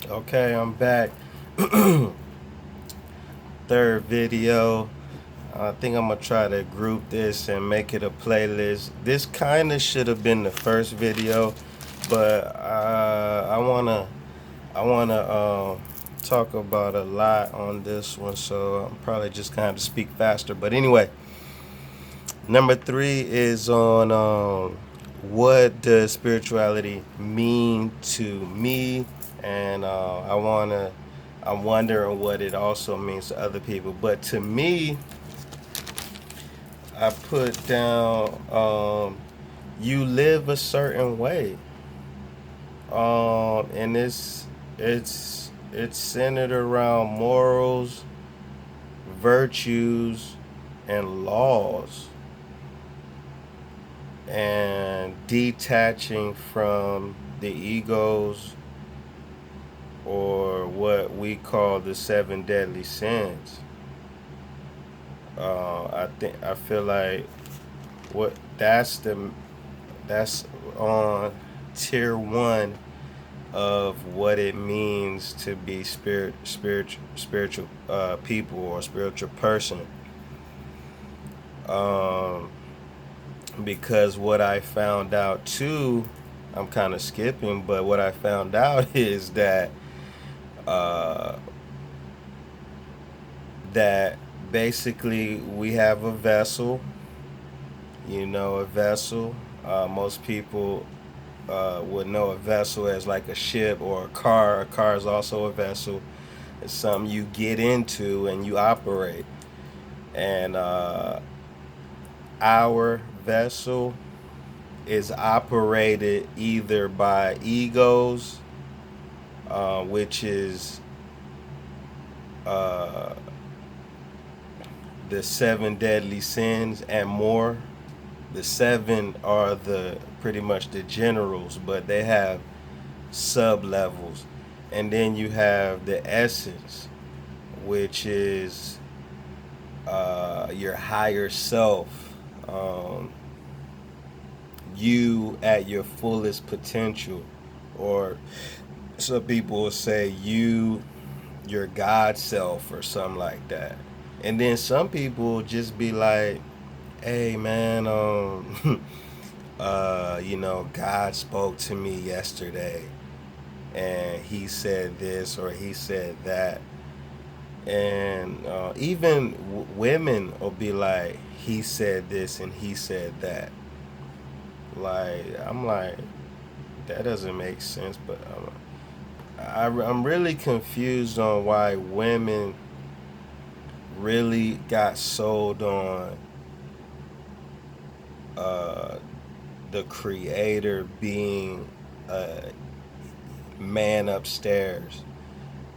Okay, I'm back. Third video. I think I'm gonna try to group this and make it a playlist. This kind of should have been the first video, but I wanna talk about a lot on this one, so I'm probably just gonna have to speak faster. But anyway, number three is on what does spirituality mean to me, and I'm wondering what it also means to other people. But to me, I put down you live a certain way, and it's centered around morals, virtues, and laws, and detaching from the egos or what we call the seven deadly sins. I feel like what that's on tier one of what it means to be spiritual people or spiritual person. Um, because what I found out too, I'm kind of skipping, but what I found out is uh, that basically we have a vessel, a vessel. Most people would know a vessel as like a ship or a car. A car is also a vessel. It's something you get into and you operate. And our vessel is operated either by egos, which is uh, the seven deadly sins and more. The seven are the pretty much the generals, but they have sub levels. And then you have the essence, which is your higher self, um, you at your fullest potential, or some people will say your God self or something like that. And then some people just be like, hey man, God spoke to me yesterday and he said this or he said that. And even women will be like, he said this and he said that. Like, I'm like, that doesn't make sense. But I'm really confused on why women really got sold on uh, the creator being a man upstairs.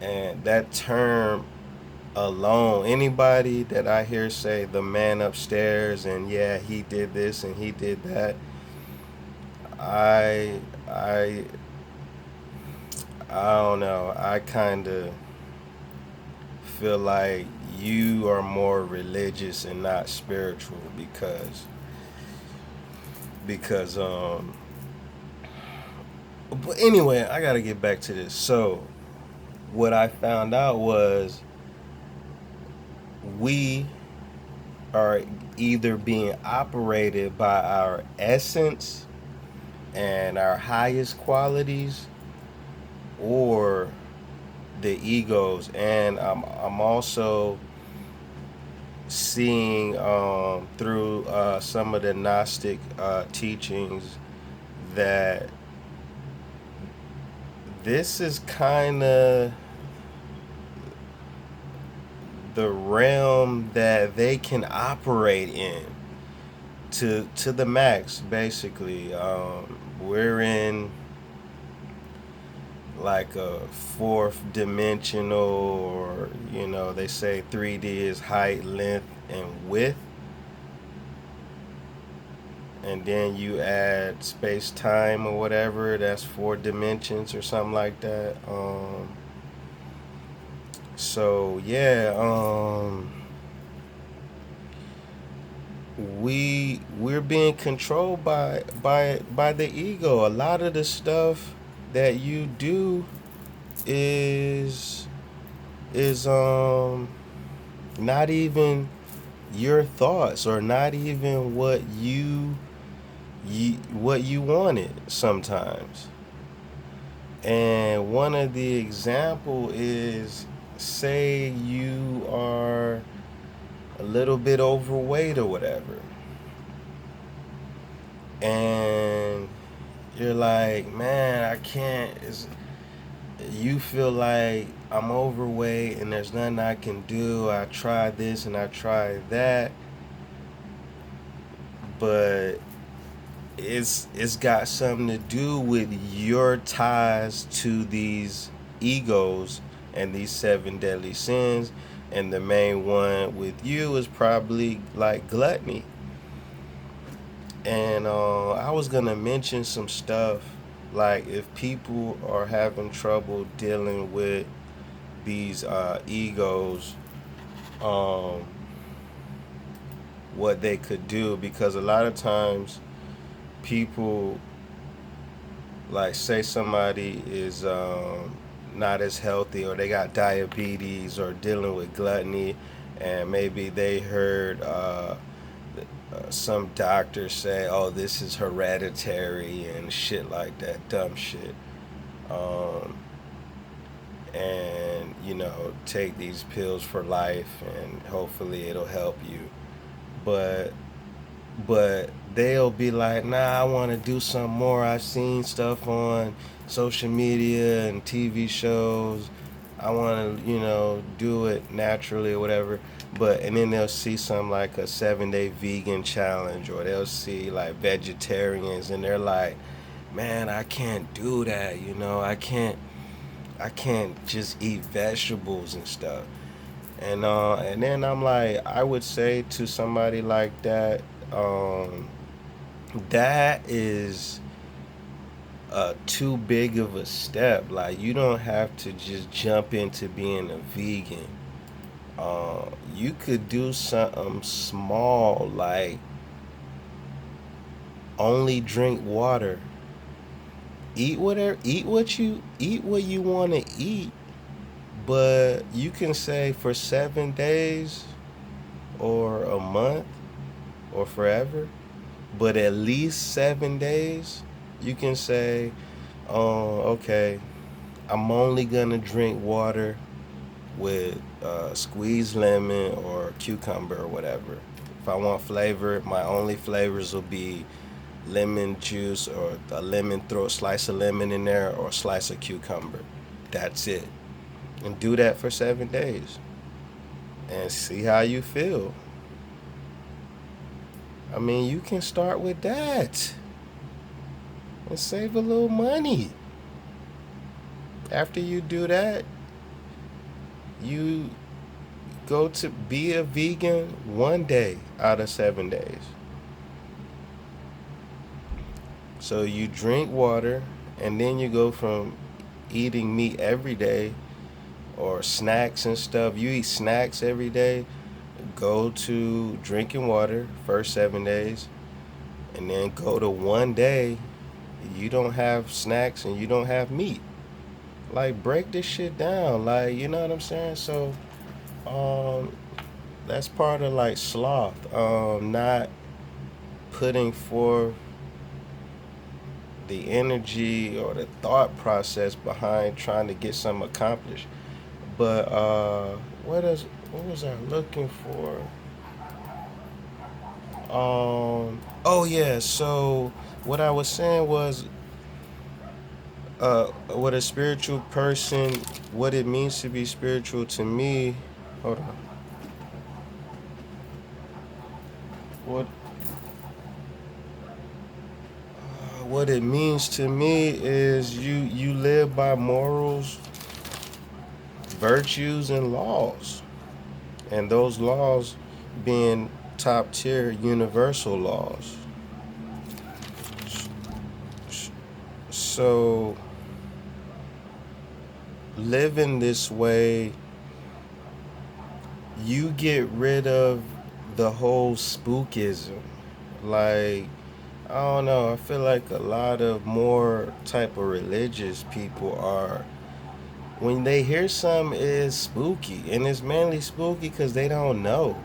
And that term alone, anybody that I hear say the man upstairs and yeah, he did this and he did that, I I I don't know. I kind of feel like you are more religious and not spiritual because but anyway, I got to get back to this. So, what I found out was we are either being operated by our essence and our highest qualities or the egos. And I'm also seeing through some of the Gnostic teachings that this is kind of the realm that they can operate in to the max. Basically, we're in like a fourth dimensional, or they say 3D is height, length, and width, and then you add space time or whatever, that's four dimensions or something like that. So yeah, we're being controlled by the ego. A lot of the stuff that you do is not even your thoughts, or not even what you wanted sometimes. And one of the example is, say you are a little bit overweight or whatever, and you're like, man, I can't. You feel like I'm overweight and there's nothing I can do. I tried this and I tried that, but it's got something to do with your ties to these egos and these seven deadly sins. And the main one with you is probably like gluttony. And I was gonna mention some stuff, like if people are having trouble dealing with these egos, um, what they could do, because a lot of times people, like, say somebody is not as healthy, or they got diabetes, or dealing with gluttony, and maybe they heard some doctor say, oh, this is hereditary and shit like that, dumb shit. Um, and, take these pills for life and hopefully it'll help you. But they'll be like, nah, I want to do some more. I've seen stuff on social media and TV shows. I want to, do it naturally or whatever. But and then they'll see some like a 7-day vegan challenge, or they'll see like vegetarians, and they're like, man, I can't do that. I can't just eat vegetables and stuff. And then I'm like, I would say to somebody like that, that is too big of a step. Like, you don't have to just jump into being a vegan. You could do something small, like only drink water. Eat what you want to eat, but you can say for 7 days, or a month, or forever, but at least 7 days, you can say, oh, okay, I'm only gonna drink water with squeezed lemon or cucumber or whatever. If I want flavor, my only flavors will be lemon juice, or a lemon, throw a slice of lemon in there, or a slice of cucumber. That's it. And do that for 7 days and see how you feel. I mean, you can start with that and save a little money. After you do that, you go to be a vegan one day out of 7 days. So you drink water, and then you go from eating meat every day, or snacks and stuff. You eat snacks every day, go to drinking water first 7 days, and then go to one day you don't have snacks and you don't have meat. Like, break this shit down. Like, you know what I'm saying? So, um, that's part of like sloth. Not putting forth the energy or the thought process behind trying to get something accomplished. But what was I looking for? Oh yeah. So what I was saying was, what a spiritual person, what it means to be spiritual to me. Hold on. What what it means to me is you live by morals, virtues, and laws, and those laws being top tier universal laws. So living this way, you get rid of the whole spookism. Like, I don't know, I feel like a lot of more type of religious people are when they hear something is spooky, and it's mainly spooky because they don't know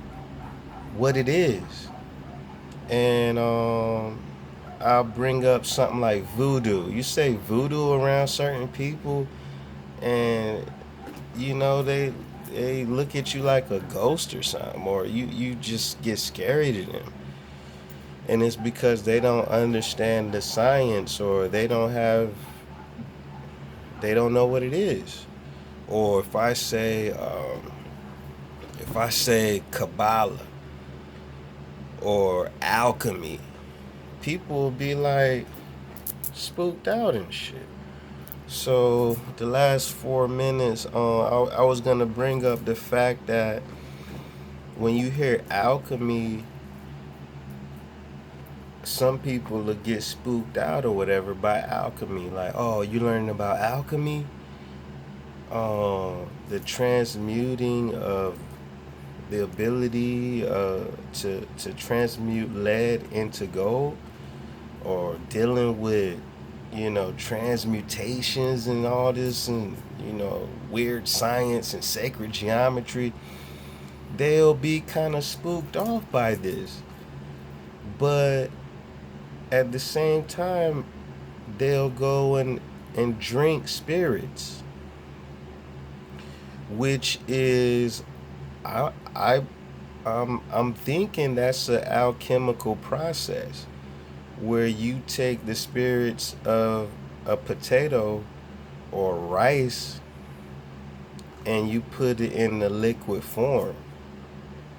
what it is. And I'll bring up something like voodoo. You say voodoo around certain people, and they look at you like a ghost or something, or you just get scary to them. And it's because they don't understand the science, or they don't know what it is. Or if I say Kabbalah or alchemy, people will be like spooked out and shit. So the last 4 minutes, I was gonna bring up the fact that when you hear alchemy, some people will get spooked out or whatever by alchemy. Like, oh, you learning about alchemy? The transmuting of the ability to transmute lead into gold, or dealing with transmutations and all this, and weird science and sacred geometry. They'll be kind of spooked off by this, but at the same time they'll go and drink spirits, which is I I'm thinking that's an alchemical process where you take the spirits of a potato or rice and you put it in the liquid form.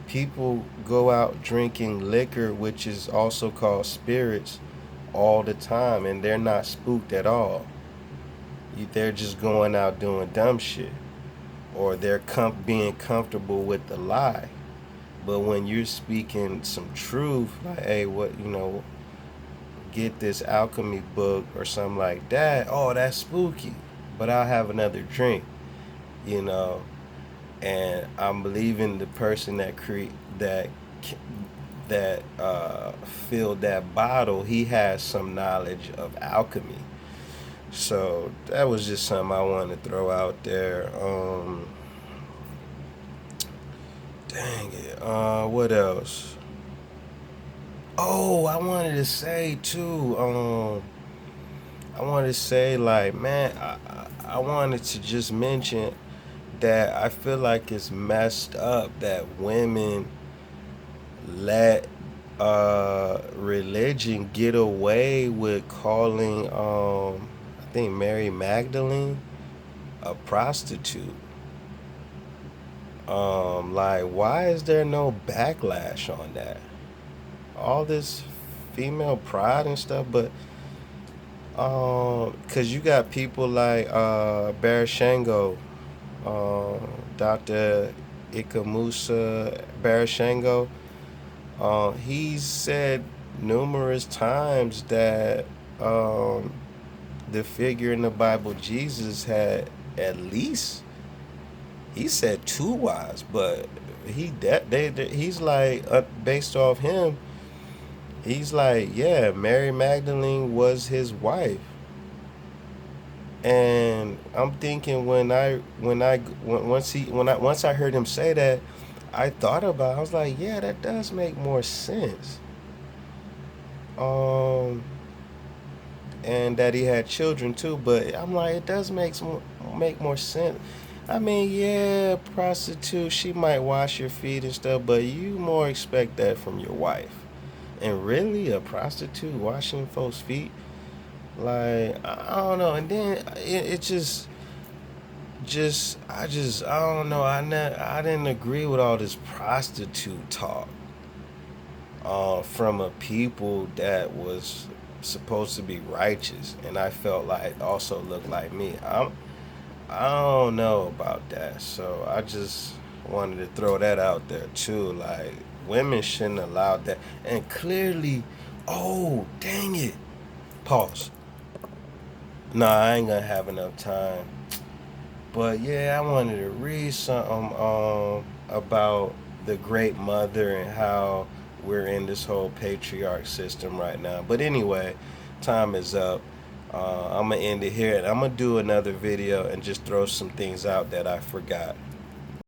People go out drinking liquor, which is also called spirits, all the time, and they're not spooked at all. They're just going out doing dumb shit, or they're being comfortable with the lie. But when you're speaking some truth, like, hey, get this alchemy book or something like that, oh, that's spooky. But I'll have another drink, you know. And I'm believing the person that filled that bottle, he has some knowledge of alchemy. So that was just something I wanted to throw out there. Dang it. What else? Oh, I wanted to say too. I wanted to say, like, man, I wanted to just mention that I feel like it's messed up that women let religion get away with calling I think Mary Magdalene a prostitute. Like, why is there no backlash on that? All this female pride and stuff, but cause you got people like Barashango, Dr. Ikamusa Barashango. He's said numerous times that the figure in the Bible, Jesus, had at least, he said two wives, but he's like, based off him, he's like, yeah, Mary Magdalene was his wife. And I'm thinking, once I heard him say that, I thought about it. I was like, yeah, that does make more sense. Um, and that he had children too, but I'm like, it does make more sense. I mean, yeah, prostitute, she might wash your feet and stuff, but you more expect that from your wife. And really, a prostitute washing folks' feet? Like, I don't know. And then it I don't know. I didn't agree with all this prostitute talk from a people that was supposed to be righteous, and I felt like also looked like me. I don't know about that, so I just wanted to throw that out there too. Like, women shouldn't allow that, and clearly, oh dang it, pause. Nah, I ain't gonna have enough time. But yeah, I wanted to read something about the Great Mother and how we're in this whole patriarch system right now. But anyway, time is up. I'm gonna end it here, and I'm gonna do another video and just throw some things out that I forgot.